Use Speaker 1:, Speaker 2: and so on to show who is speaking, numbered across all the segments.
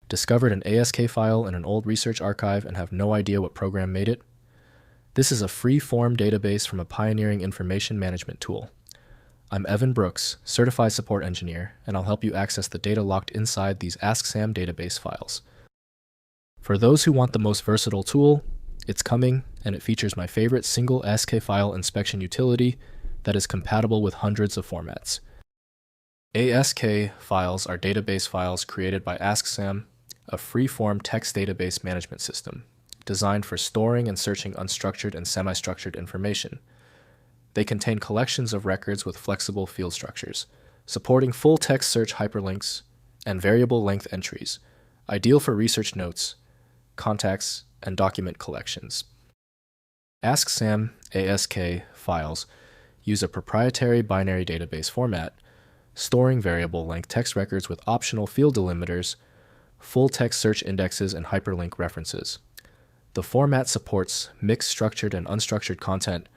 Speaker 1: Discovered an ASK file in an old research archive and have no idea what program made it? This is a free-form database from a pioneering information management tool. I'm Evan Brooks, Certified Support Engineer, and I'll help you access the data locked inside these askSam database files. For those who want the most versatile tool, it's coming, and it features my favorite single ASK file inspection utility that is compatible with hundreds of formats. ASK files are database files created by askSam, a free-form text database management system designed for storing and searching unstructured and semi-structured information. They contain collections of records with flexible field structures, supporting full-text search hyperlinks and variable length entries, ideal for research notes, contacts, and document collections. askSam ASK files use a proprietary binary database format, storing variable length text records with optional field delimiters, full-text search indexes, and hyperlink references. The format supports mixed structured and unstructured content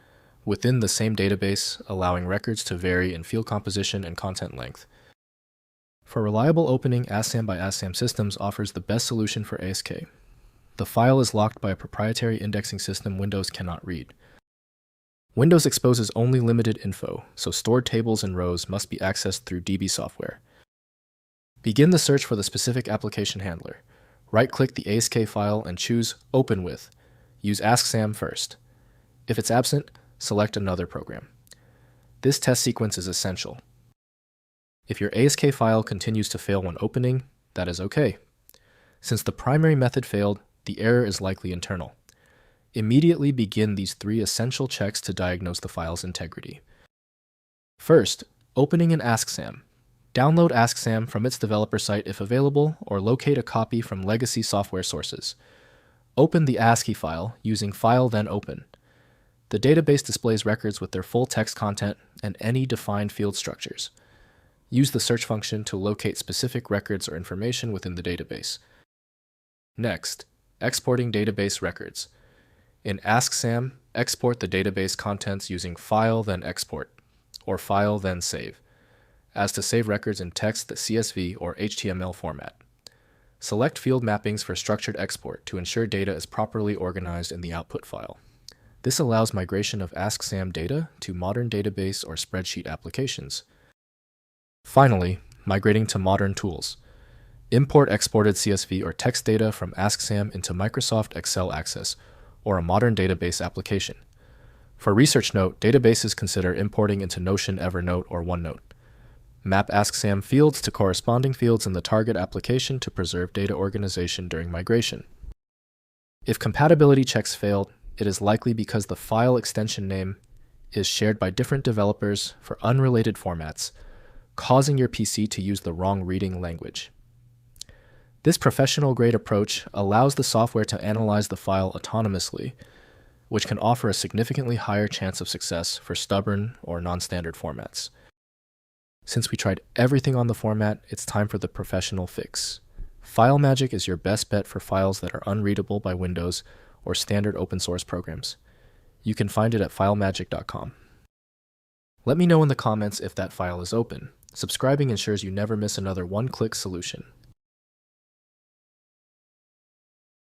Speaker 1: within the same database, allowing records to vary in field composition and content length. For reliable opening, askSam by askSam Systems offers the best solution for ASK. The file is locked by a proprietary indexing system Windows cannot read. Windows exposes only limited info, so stored tables and rows must be accessed through DB software. Begin the search for the specific application handler. Right-click the ASK file and choose Open With. Use askSam first. If it's absent, select another program. This test sequence is essential. If your ASK file continues to fail when opening, that is okay. Since the primary method failed, the error is likely internal. Immediately begin these 3 essential checks to diagnose the file's integrity. First, opening an askSam. Download askSam from its developer site if available, or locate a copy from legacy software sources. Open the ASCII file using File then Open. The database displays records with their full text content and any defined field structures. Use the search function to locate specific records or information within the database. Next, exporting database records. In askSam, export the database contents using File then Export, or File then Save, as to save records in text, CSV, or HTML format. Select field mappings for structured export to ensure data is properly organized in the output file. This allows migration of askSam data to modern database or spreadsheet applications. Finally, migrating to modern tools. Import exported CSV or text data from askSam into Microsoft Excel Access, or a modern database application. For Research Note, databases consider importing into Notion, Evernote, or OneNote. Map askSam fields to corresponding fields in the target application to preserve data organization during migration. If compatibility checks failed, it is likely because the file extension name is shared by different developers for unrelated formats, causing your PC to use the wrong reading language. This professional-grade approach allows the software to analyze the file autonomously, which can offer a significantly higher chance of success for stubborn or non-standard formats. Since we tried everything on the format, it's time for the professional fix. FileMagick is your best bet for files that are unreadable by Windows or standard open-source programs. You can find it at filemagick.com. Let me know in the comments if that file is open. Subscribing ensures you never miss another one-click solution.